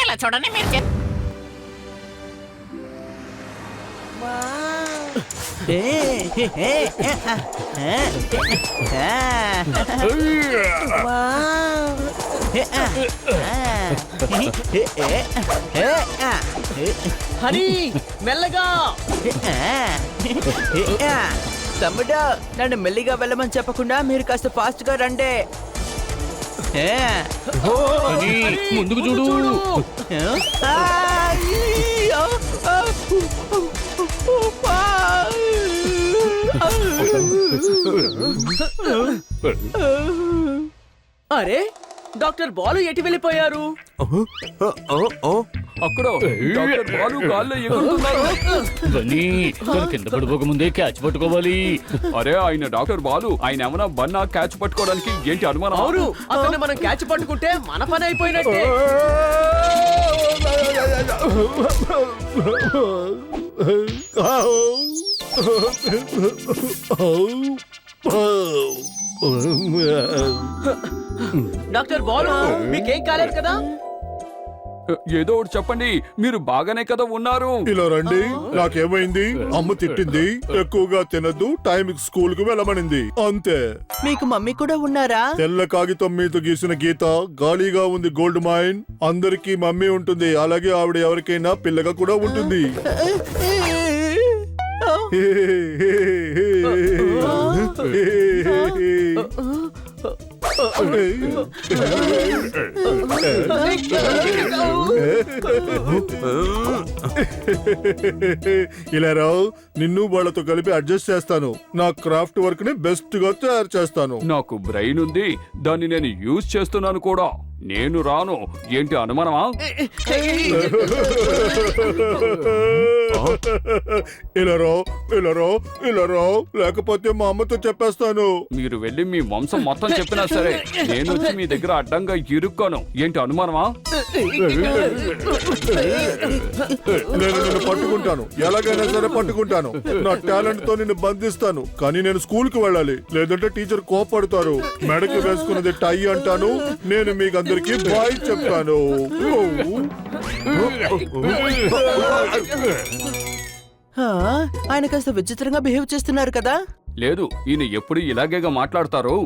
ఇలా చూడండి మీరు హరి మెల్లగా. తమ్ముడు నన్ను మెల్లిగా వెళ్ళమని చెప్పకుండా మీరు కాస్త ఫాస్ట్ గా రండి. ముందుకు చూడు. అరే డాక్టర్ బాలు ఎటు వెళ్ళిపోయారు? అక్కడ డాక్టర్ బాలు గాల్లో ఎగురుతున్నారు. కింద పడిపోక ముందే క్యాచ్ పట్టుకోవాలి. అరే ఆయన డాక్టర్ బాలు, ఆయన ఏమన్నా బన్నా క్యాచ్ పట్టుకోవడానికి ఏంటి అనుమానం? అవును, అతన్ని మనం క్యాచ్ పట్టుకుంటే మన పని అయిపోయినట్టే. డాక్టర్ బాలు మీకేం కాలేదు కదా? ఏదో ఒకటి చెప్పండి, మీరు బాగానే కదా ఉన్నారు? ఇలా రండి. నాకేమైంది? అమ్మ తిట్టింది, ఎక్కువగా తినద్దు, టైంకి స్కూల్ కు వెళ్ళమనింది, అంతే. మీకు మమ్మీ కూడా ఉన్నారా? తెల్ల కాగితం మీద గీసిన గీత గాలిగా ఉంది. Gold mine. అందరికీ మమ్మీ ఉంటుంది, అలాగే ఆవిడ ఎవరికైనా పిల్లగా కూడా ఉంటుంది. ఇలా రావు, నిన్ను వాళ్ళతో కలిపి అడ్జస్ట్ చేస్తాను. నా క్రాఫ్ట్ వర్క్ ని బెస్ట్ గా తయారు చేస్తాను. నాకు బ్రెయిన్ ఉంది, దాన్ని నేను యూజ్ చేస్తున్నాను కూడా. నేను రాను, ఏంటి అనుమానమా? ఇలా రావు, లేకపోతే మా అమ్మతో చెప్పేస్తాను. మీరు వెళ్ళి మీ వంశం మొత్తం చెప్పినా సరే నేను వచ్చి మీ దగ్గర అడ్డంగా ఇరుక్కోను, ఏంటి అనుమానమా? నేను నిన్ను పట్టుకుంటాను, ఎలాగైనా సరే పట్టుకుంటాను. నా టాలెంట్ తో నిన్ను బంధిస్తాను. కానీ నేను స్కూల్ కు వెళ్ళాలి, లేదంటే టీచర్ కోపడతారు. మెడకి వేసుకున్నది టై అంటాను. నేను మీకు అందరికి బాయ్ చెప్తాను. ఆయన కాస్త విచిత్రంగా బిహేవ్ చేస్తున్నారు కదా? లేదు, ఈయన ఎప్పుడు ఇలాగేగా మాట్లాడతారు.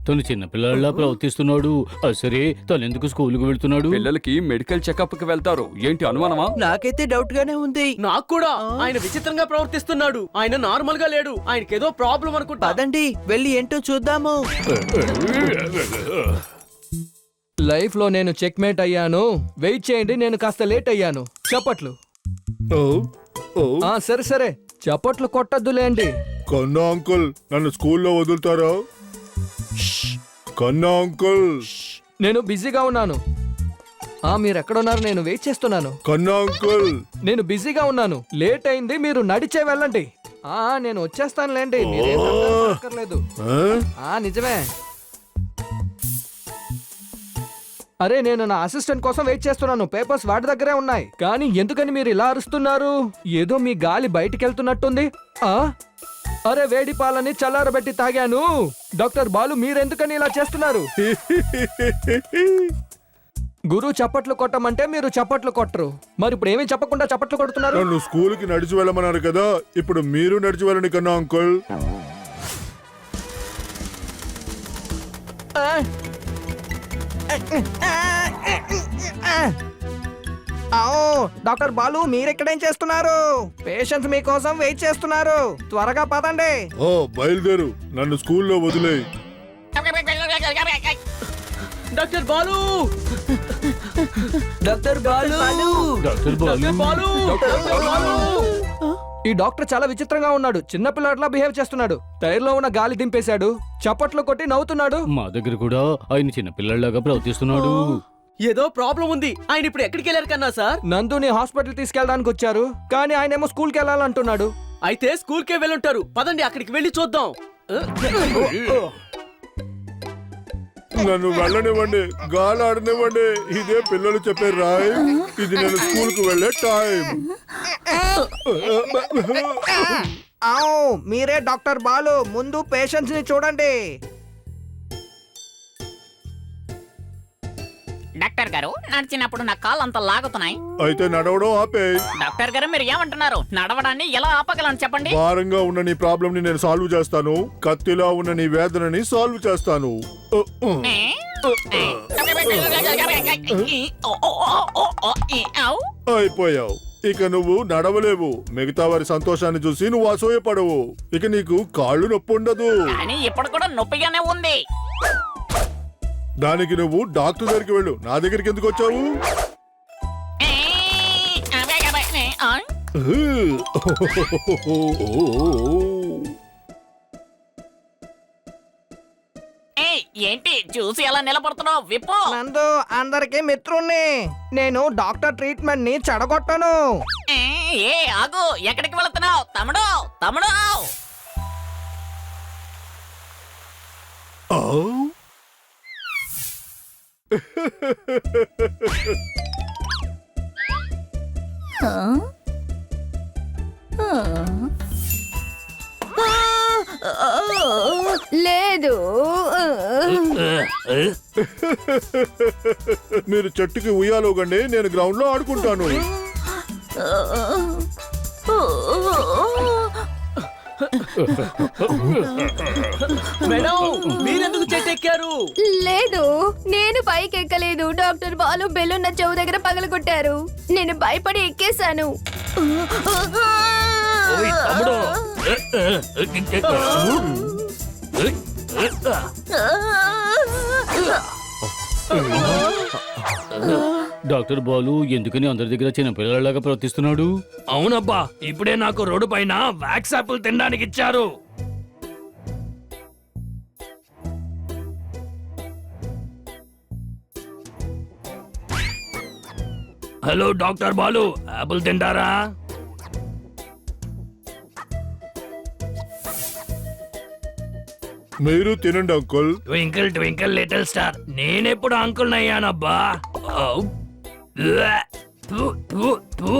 తను చిన్నపిల్లలా ప్రవర్తిస్తున్నాడు. సరే తను ఎందుకు స్కూల్కి వెళ్తున్నాడు? పిల్లలకి మెడికల్ చెకప్ కి వెళ్తారు, ఏంటి అనుమానమా? నాకైతే డౌట్ గానే ఉంది. నాకు కూడా ఆయన విచిత్రంగా ప్రవర్తిస్తున్నాడు. ఆయన నార్మల్ గా లేడు, ఆయనకేదో ప్రాబ్లం అనుకుంటా. పదండి వెళ్ళి ఏంటో చూద్దాము. లైఫ్ లో నేను చెక్మేట్ అయ్యాను. వెయిట్ చేయండి, నేను కాస్త లేట్ అయ్యాను. చప్పట్లు. సరే సరే, చప్పట్లు కొట్టద్దులేండి. కన్నా అంకుల్, నన్ను స్కూల్లో వదులుతారా? కన్నా అంకుల్, నేను బిజీగా ఉన్నాను. మీరు ఎక్కడున్నారు? నేను వెయిట్ చేస్తున్నాను. కన్నా అంకుల్, నేను బిజీగా ఉన్నాను. లేట్ అయింది, మీరు నడిచే వెళ్ళండి. నేను వచ్చేస్తానులేండి, మీరేం అక్కర్లేదు. నిజమే. అరే నేను నా అసిస్టెంట్ కోసం వెయిట్ చేస్తున్నాను. పేపర్స్ వాడి దగ్గరే ఉన్నాయి. కానీ ఎందుకని మీరు ఇలా అరుస్తున్నారు? ఏదో మీ గాలి బయటికి వెళ్తున్నట్టుంది. అరే వేడి పాలని చల్లారబెట్టి తాగాను. డాక్టర్ బాలు మీరెందుకని ఇలా చేస్తున్నారు? గురు చప్పట్లు కొట్టమంటే మీరు చప్పట్లు కొట్టరు. మరి ఇప్పుడు ఏమీ చెప్పకుండా చప్పట్లు కొడుతున్నారు. నన్ను స్కూల్ కి నడిచి వెళ్ళమన్నారు కదా, ఇప్పుడు మీరు నడిచి వెళ్ళండి కన్నా అంకుల్. డాక్టర్ బాలు మీరెక్కడేం చేస్తున్నారు? పేషెంట్స్ మీకోసం వెయిట్ చేస్తున్నారు. త్వరగా పదండి. బయలుదేరు, నన్ను స్కూల్లో వదిలే. Doctor Balu, doctor Balu, doctor Balu. ఈ డాక్టర్ చాలా విచిత్రంగా ఉన్నాడు. చిన్నపిల్లట్లా బిహేవ్ చేస్తున్నాడు. టైర్ లో ఉన్న గాలి దింపేశాడు. చప్పట్లు కొట్టి నవ్వుతున్నాడు. మా దగ్గర కూడా ఆయన చిన్నపిల్లలాగా ప్రవర్తిస్తున్నాడు. ఏదో ప్రాబ్లం ఉంది. ఆయన ఇప్పుడు ఎక్కడికి వెళ్ళారు కన్నా సార్? నందుని హాస్పిటల్ తీసుకెళ్ళడానికి వచ్చారు, కానీ ఆయన ఏమో స్కూల్ కి వెళ్ళాలంటున్నాడు. అయితే స్కూల్ కే వెళ్ళుంటారు. పదండి అక్కడికి వెళ్ళి చూద్దాం. నన్ను వెళ్ళనివ్వండి, గాలి ఆడనివ్వండి. ఇదే పిల్లలు చెప్పే రాయ్. ఇది నేను స్కూల్ కు వెళ్ళే టైం. ఆవ్, మీరే డాక్టర్ బాలు, ముందు పేషెంట్స్ ని చూడండి. డాక్టర్ గారు నడిచినప్పుడు నా కాళ్ళు అంత లాగుతున్నాయి. అయితే నడవడం ఆపే. డాక్టర్ గారు మీరు ఏమంటున్నారు? నడవడాన్ని ఎలా ఆపగలను చెప్పండి. భారంగా ఉన్న నీ ప్రాబ్లం ని నేను సాల్వ్ చేస్తాను. కత్తిలా ఉన్న నీ వేదనని సాల్వ్ చేస్తాను. ఏ? ఏ? అయిపోయావు. ఇక నువ్వు నడవలేవు. మిగతా వారి సంతోషాన్ని చూసి నువ్వు అసూయపడవు. ఇక నీకు కాళ్ళు నొప్పి ఉండదు. కానీ ఇప్పుడు కూడా నొప్పిగానే ఉంది. దానికి నువ్వు డాక్టర్ దగ్గరికి వెళ్ళు. నా దగ్గరికి ఎందుకు వచ్చావు? ఏంటి చూసి ఎలా నిలబడుతున్నావు? విప్పు. నందు, అందరికి మిత్రుణ్ణి. నేను డాక్టర్ ట్రీట్మెంట్ ని చెడగొట్టను. ఏ ఆగు, ఎక్కడికి వెళుతున్నావు? తమ్ముడు తమ్ముడు. లేదు. మీరు చెట్టుకి ఉయ్యాలోగండి, నేను గ్రౌండ్ లో ఆడుకుంటాను. మేడం, మీరెందుకు చెట్టు ఎక్కారు? లేదు, నేను పైకి ఎక్కలేదు. డాక్టర్ బాలు బెలూన్ నా చెవు దగ్గర పగలగొట్టారు. నేను భయపడి ఎక్కేశాను. డాక్టర్ బాలు ఎందుకని అందరి దగ్గర చిన్నపిల్లలాగా ప్రవర్తిస్తున్నాడు? అవునబ్బా, ఇప్పుడే నాకు రోడ్డు పైన వ్యాక్స్ యాపిల్ తినడానికి ఇచ్చారు. హలో డాక్టర్ బాలు, యాపిల్ తింటారా? మీరు తినండి uncle. Twinkle twinkle little star, నేనెప్పుడు అంకుల్ అయ్యానబ్బా. ఔ! థు, థు, థు.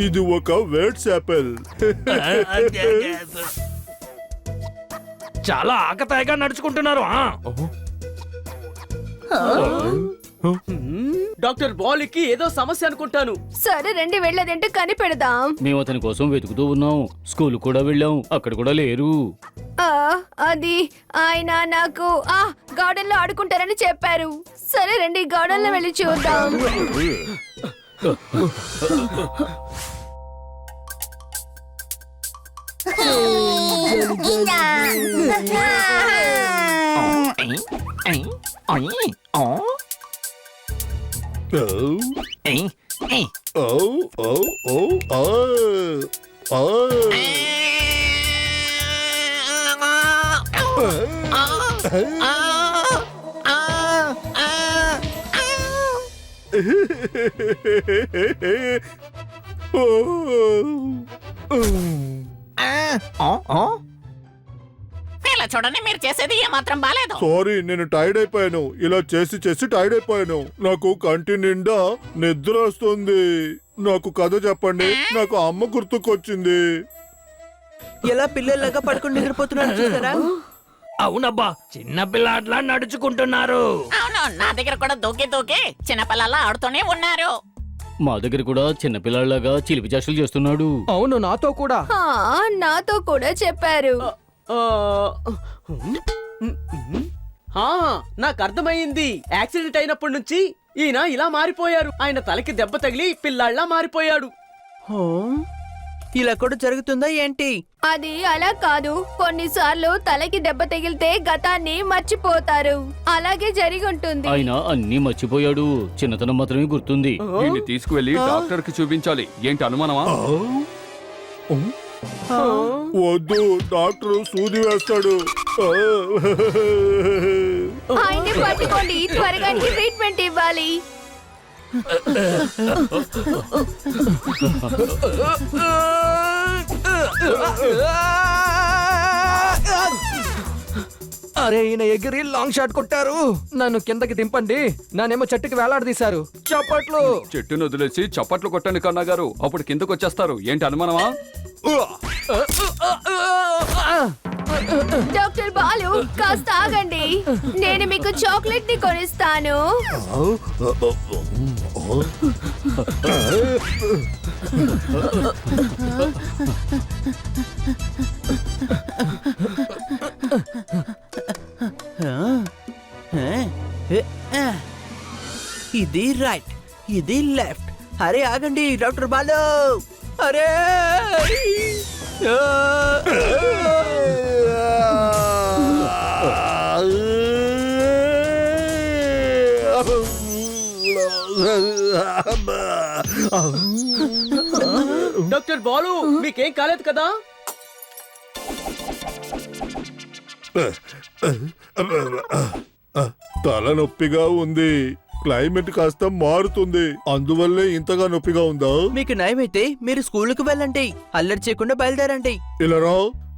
ఇది ఒక వేట్స్ యాపిల్. చాలా ఆకతాయిగా నడుచుకుంటున్నారు. డాక్టర్ బాలుకి ఏదో సమస్య అనుకుంటాను. సరే రండి, వెళ్ళేదేంటో కనిపెడదాం. మేము అతని కోసం వెతుకుతూ ఉన్నాం. స్కూల్ కూడా వెళ్ళాం, అక్కడ కూడా లేరు. అది ఆయన నాకు గార్డెన్ లో ఆడుకుంటారని చెప్పారు. సరే రండి, గార్డెన్ లో వెళ్ళి చూద్దాం. ఇలా చూడండి, మీరు చేసేది ఏమాత్రం బాలేదు. సారీ, నేను టైర్డ్ అయిపోయాను. ఇలా చేసి చేసి టైర్డ్ అయిపోయాను. నాకు కంటి నిండా నిద్ర వస్తుంది. నాకు కథ చెప్పండి. నాకు అమ్మ గుర్తుకొచ్చింది. ఎలా పిల్లల్లాగా పడుకుని నిద్రపోతున్నాడు చూసారా? అవునబ్బా, చిన్న పిల్లాట్లా నడుచుకుంటున్నారు. అవును, నా దగ్గర కూడా దూకి దూకి చిన్నపిల్లలా ఆడుతూనే ఉన్నారు. మా దగ్గర కూడా చిన్నపిల్లలాగా చిలిపి చేష్టలు చేస్తున్నాడు. అవును, నాతో కూడా. నాతో కూడా చెప్పారు. నాకు అర్థమైంది. యాక్సిడెంట్ అయినప్పటి నుంచి ఈయన ఇలా మారిపోయారు. ఆయన తలకి దెబ్బ తగిలి పిల్లాళ్ళ మారిపోయాడు. ఇలా కూడా జరుగుతుందా ఏంటి? అది అలా కాదు, కొన్నిసార్లు తలకి దెబ్బ తగిలితే గతాన్ని మర్చిపోతారు. అలాగే జరిగి ఉంటుంది. ఆయన అన్ని మర్చిపోయాడు, చిన్నతనం మాత్రమే గుర్తుంది. దీన్ని తీసుకువెళ్ళి డాక్టర్ కి చూపించాలి. ఏంటి అనుమానమా? వద్దు, డాక్టర్ సూది వేస్తాడు. ఆయన్ని పట్టుకోండి, త్వరగా ట్రీట్మెంట్ ఇవ్వాలి. అరే ఈయన ఎగిరి లాంగ్ షాట్ కొట్టారు. నన్ను కిందకి దింపండి. నానేమో చెట్టుకి వేలాడదీశారు. చప్పట్లు. చెట్టును వదిలేసి చప్పట్లు కొట్టండి కన్నా గారు, అప్పుడు కిందకు వచ్చేస్తారు. ఏంటి అనుమానమా? డాక్టర్ బాలు కాస్త ఆగండి, నేను మీకు చాక్లెట్ ని కొనిస్తాను. ఇది రైట్, ఇది లెఫ్ట్. అరే ఆగండి డాక్టర్ బాలు. అరే డాక్టర్ బాలు మీకేం కాలేదు కదా? తలనొప్పిగా ఉంది. క్లైమేట్ కాస్త మారుతుంది, అందువల్లే ఇంతగా నొప్పిగా ఉందా? మీకు నయమైతే మీరు స్కూల్కి వెళ్ళండి, అల్లరి చేయకుండా బయలుదేరండి. ఇలా రా,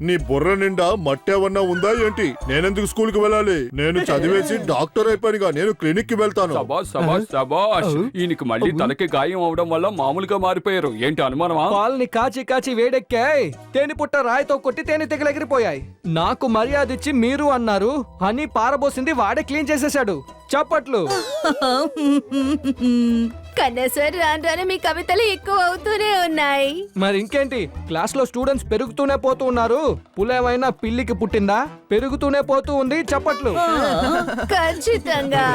నీ బుర్ర నిండా మట్టేవన్నా ఉందా ఏంటి? నేనెందుకు స్కూల్ కి వెళ్ళాలి? నేను చదివేసి డాక్టర్ అయిపోయిగా, నేను క్లినిక్ కి వెళ్తాను. సబాష్ సబాష్ సబాష్. ఈయనకి మళ్ళీ తలకి గాయం అవడం వల్ల మామూలుగా మారిపోయారు. ఏంటి అనుమానమా? పాలని కాచి కాచి వేడెక్కాయి. తేనె పుట్ట రాయితో కొట్టి తేనె తెగలెగిరిపోయాయి. నాకు మర్యాద ఇచ్చి మీరు అన్నారు అని పారబోసింది వాడే క్లీన్ చేసేశాడు. చప్పట్లు. కన్నా సార్ రాను రాను మీ కవితలు ఎక్కువ అవుతూనే ఉన్నాయి. మరి ఇంకేంటి, క్లాస్ లో స్టూడెంట్స్ పెరుగుతూనే పోతూ ఉన్నారు. పులేమైనా పిల్లికి పుట్టిందా? పెరుగుతూనే పోతూ ఉంది. చప్పట్లు. ఖచ్చితంగా.